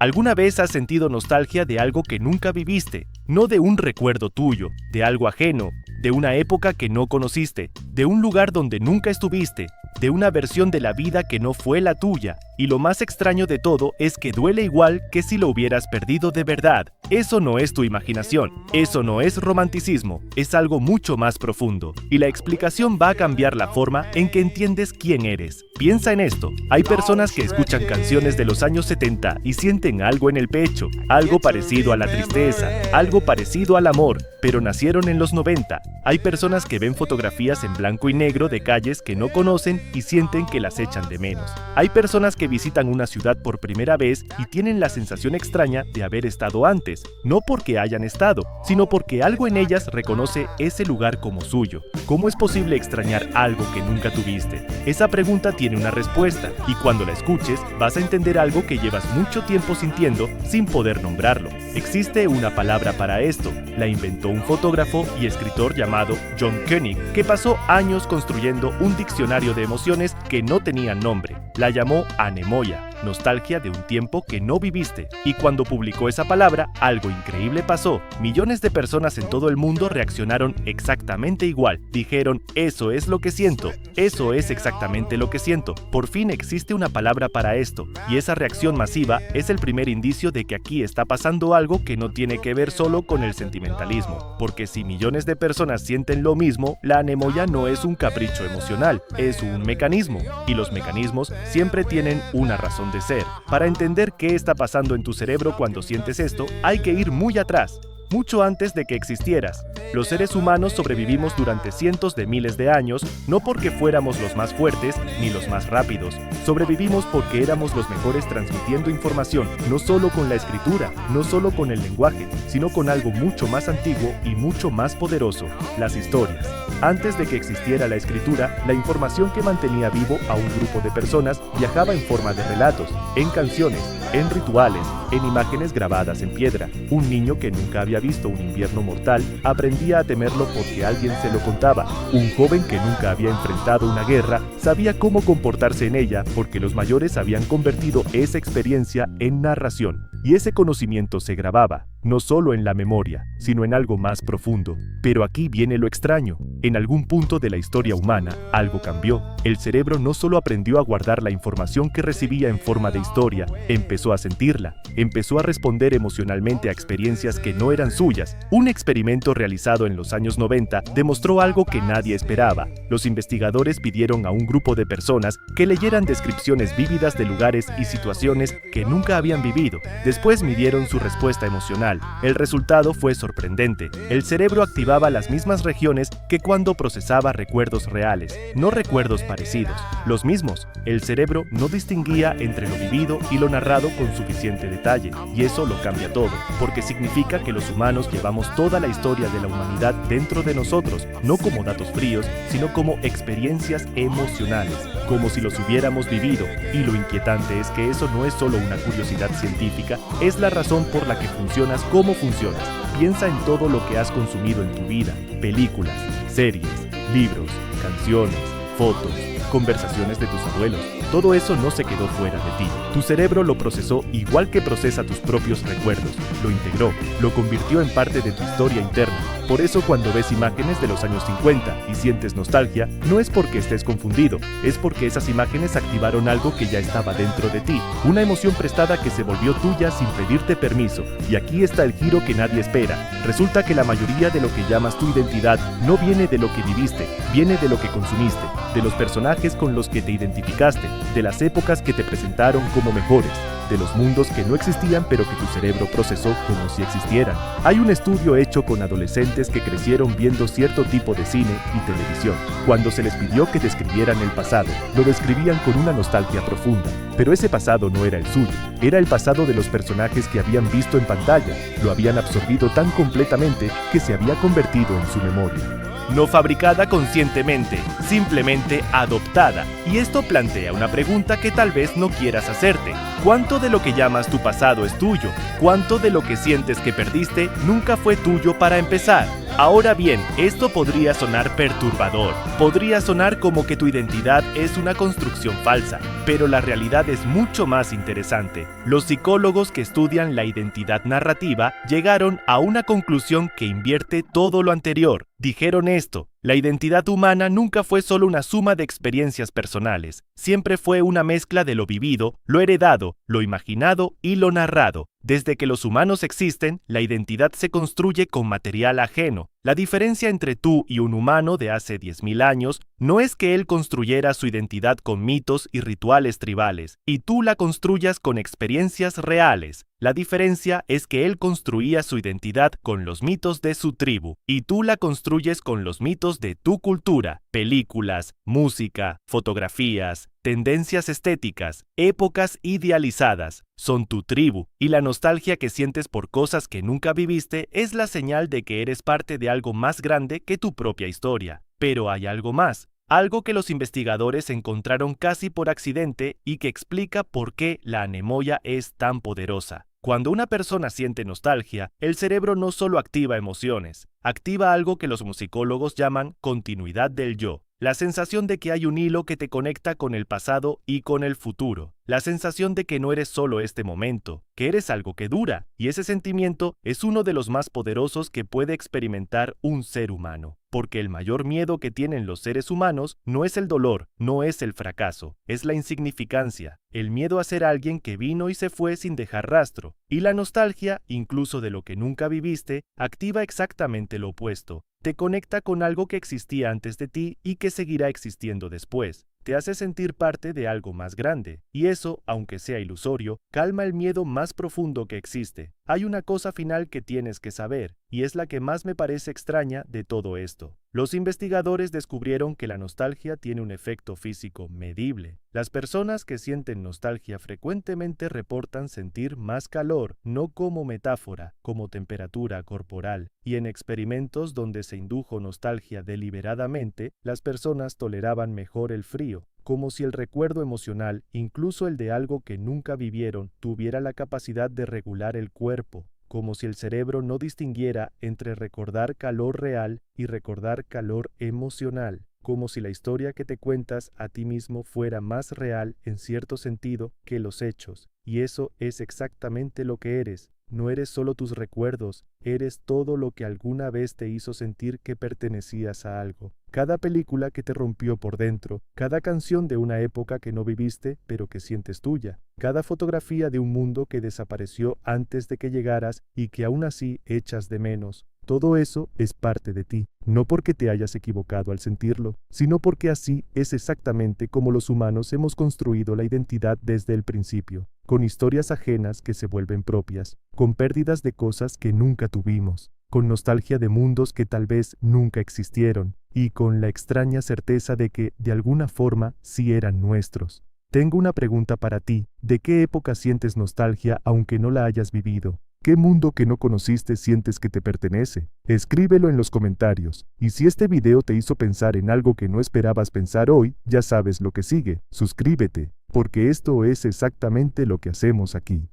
¿Alguna vez has sentido nostalgia de algo que nunca viviste? No de un recuerdo tuyo, de algo ajeno, de una época que no conociste, de un lugar donde nunca estuviste, de una versión de la vida que no fue la tuya. Y lo más extraño de todo es que duele igual que si lo hubieras perdido de verdad. Eso no es tu imaginación, eso no es romanticismo, es algo mucho más profundo. Y la explicación va a cambiar la forma en que entiendes quién eres. Piensa en esto, hay personas que escuchan canciones de los años 70 y sienten algo en el pecho, algo parecido a la tristeza, algo parecido al amor, pero nacieron en los 90. Hay personas que ven fotografías en blanco y negro de calles que no conocen y sienten que las echan de menos. Hay personas que visitan una ciudad por primera vez y tienen la sensación extraña de haber estado antes, no porque hayan estado, sino porque algo en ellas reconoce ese lugar como suyo. ¿Cómo es posible extrañar algo que nunca tuviste? Esa pregunta tiene una respuesta, y cuando la escuches vas a entender algo que llevas mucho tiempo sintiendo sin poder nombrarlo. Existe una palabra para esto, la inventó un fotógrafo y escritor llamado John Koenig, que pasó años construyendo un diccionario de emociones que no tenían nombre. La llamó anemoia, nostalgia de un tiempo que no viviste. Y cuando publicó esa palabra, algo increíble pasó. Millones de personas en todo el mundo reaccionaron exactamente igual. Dijeron, eso es lo que siento, eso es exactamente lo que siento. Por fin existe una palabra para esto. Y esa reacción masiva es el primer indicio de que aquí está pasando algo que no tiene que ver solo con el sentimentalismo. Porque si millones de personas sienten lo mismo, la anemoia no es un capricho emocional, es un mecanismo. Y los mecanismos siempre tienen una razón de ser. Para entender qué está pasando en tu cerebro cuando sientes esto, hay que ir muy atrás, mucho antes de que existieras. Los seres humanos sobrevivimos durante cientos de miles de años, no porque fuéramos los más fuertes ni los más rápidos. Sobrevivimos porque éramos los mejores transmitiendo información, no solo con la escritura, no solo con el lenguaje, sino con algo mucho más antiguo y mucho más poderoso, las historias. Antes de que existiera la escritura, la información que mantenía vivo a un grupo de personas viajaba en forma de relatos, en canciones, en rituales, en imágenes grabadas en piedra. Un niño que nunca había visto un invierno mortal aprendía a temerlo porque alguien se lo contaba. Un joven que nunca había enfrentado una guerra sabía cómo comportarse en ella porque los mayores habían convertido esa experiencia en narración. Y ese conocimiento se grababa, no solo en la memoria, sino en algo más profundo. Pero aquí viene lo extraño. En algún punto de la historia humana, algo cambió. El cerebro no solo aprendió a guardar la información que recibía en forma de historia, empezó a sentirla, empezó a responder emocionalmente a experiencias que no eran suyas. Un experimento realizado en los años 90 demostró algo que nadie esperaba. Los investigadores pidieron a un grupo de personas que leyeran descripciones vívidas de lugares y situaciones que nunca habían vivido. Después midieron su respuesta emocional. El resultado fue sorprendente. El cerebro activaba las mismas regiones que cuando procesaba recuerdos reales, no recuerdos parecidos, los mismos. El cerebro no distinguía entre lo vivido y lo narrado con suficiente detalle, y eso lo cambia todo, porque significa que los humanos llevamos toda la historia de la humanidad dentro de nosotros, no como datos fríos, sino como experiencias emocionales, como si los hubiéramos vivido. Y lo inquietante es que eso no es solo una curiosidad científica, es la razón por la que funcionas como funcionas. Piensa en todo lo que has consumido en tu vida: películas, series, libros, canciones, fotos, conversaciones de tus abuelos. Todo eso no se quedó fuera de ti. Tu cerebro lo procesó igual que procesa tus propios recuerdos. Lo integró, lo convirtió en parte de tu historia interna. Por eso cuando ves imágenes de los años 50 y sientes nostalgia, no es porque estés confundido, es porque esas imágenes activaron algo que ya estaba dentro de ti, una emoción prestada que se volvió tuya sin pedirte permiso. Y aquí está el giro que nadie espera. Resulta que la mayoría de lo que llamas tu identidad no viene de lo que viviste, viene de lo que consumiste, de los personajes con los que te identificaste, de las épocas que te presentaron como mejores, de los mundos que no existían pero que tu cerebro procesó como si existieran. Hay un estudio hecho con adolescentes que crecieron viendo cierto tipo de cine y televisión. Cuando se les pidió que describieran el pasado, lo describían con una nostalgia profunda. Pero ese pasado no era el suyo, era el pasado de los personajes que habían visto en pantalla. Lo habían absorbido tan completamente que se había convertido en su memoria. No fabricada conscientemente, simplemente adoptada. Y esto plantea una pregunta que tal vez no quieras hacerte. ¿Cuánto de lo que llamas tu pasado es tuyo? ¿Cuánto de lo que sientes que perdiste nunca fue tuyo para empezar? Ahora bien, esto podría sonar perturbador, podría sonar como que tu identidad es una construcción falsa, pero la realidad es mucho más interesante. Los psicólogos que estudian la identidad narrativa llegaron a una conclusión que invierte todo lo anterior. Dijeron esto: la identidad humana nunca fue solo una suma de experiencias personales, siempre fue una mezcla de lo vivido, lo heredado, lo imaginado y lo narrado. Desde que los humanos existen, la identidad se construye con material ajeno. La diferencia entre tú y un humano de hace 10.000 años no es que él construyera su identidad con mitos y rituales tribales, y tú la construyas con experiencias reales. La diferencia es que él construía su identidad con los mitos de su tribu, y tú la construyes con los mitos de tu cultura, películas, música, fotografías, tendencias estéticas, épocas idealizadas. Son tu tribu, y la nostalgia que sientes por cosas que nunca viviste es la señal de que eres parte de algo más grande que tu propia historia. Pero hay algo más. Algo que los investigadores encontraron casi por accidente y que explica por qué la anemoia es tan poderosa. Cuando una persona siente nostalgia, el cerebro no solo activa emociones, activa algo que los musicólogos llaman continuidad del yo. La sensación de que hay un hilo que te conecta con el pasado y con el futuro. La sensación de que no eres solo este momento, que eres algo que dura. Y ese sentimiento es uno de los más poderosos que puede experimentar un ser humano. Porque el mayor miedo que tienen los seres humanos no es el dolor, no es el fracaso, es la insignificancia. El miedo a ser alguien que vino y se fue sin dejar rastro. Y la nostalgia, incluso de lo que nunca viviste, activa exactamente lo opuesto. Te conecta con algo que existía antes de ti y que seguirá existiendo después. Te hace sentir parte de algo más grande. Y eso, aunque sea ilusorio, calma el miedo más profundo que existe. Hay una cosa final que tienes que saber, y es la que más me parece extraña de todo esto. Los investigadores descubrieron que la nostalgia tiene un efecto físico medible. Las personas que sienten nostalgia frecuentemente reportan sentir más calor, no como metáfora, como temperatura corporal. Y en experimentos donde se indujo nostalgia deliberadamente, las personas toleraban mejor el frío, como si el recuerdo emocional, incluso el de algo que nunca vivieron, tuviera la capacidad de regular el cuerpo, como si el cerebro no distinguiera entre recordar calor real y recordar calor emocional, como si la historia que te cuentas a ti mismo fuera más real en cierto sentido que los hechos. Y eso es exactamente lo que eres. No eres solo tus recuerdos, eres todo lo que alguna vez te hizo sentir que pertenecías a algo. Cada película que te rompió por dentro, cada canción de una época que no viviste pero que sientes tuya, cada fotografía de un mundo que desapareció antes de que llegaras y que aún así echas de menos. Todo eso es parte de ti, no porque te hayas equivocado al sentirlo, sino porque así es exactamente como los humanos hemos construido la identidad desde el principio, con historias ajenas que se vuelven propias, con pérdidas de cosas que nunca tuvimos, con nostalgia de mundos que tal vez nunca existieron, y con la extraña certeza de que, de alguna forma, sí eran nuestros. Tengo una pregunta para ti. ¿De qué época sientes nostalgia aunque no la hayas vivido? ¿Qué mundo que no conociste sientes que te pertenece? Escríbelo en los comentarios. Y si este video te hizo pensar en algo que no esperabas pensar hoy, ya sabes lo que sigue. Suscríbete, porque esto es exactamente lo que hacemos aquí.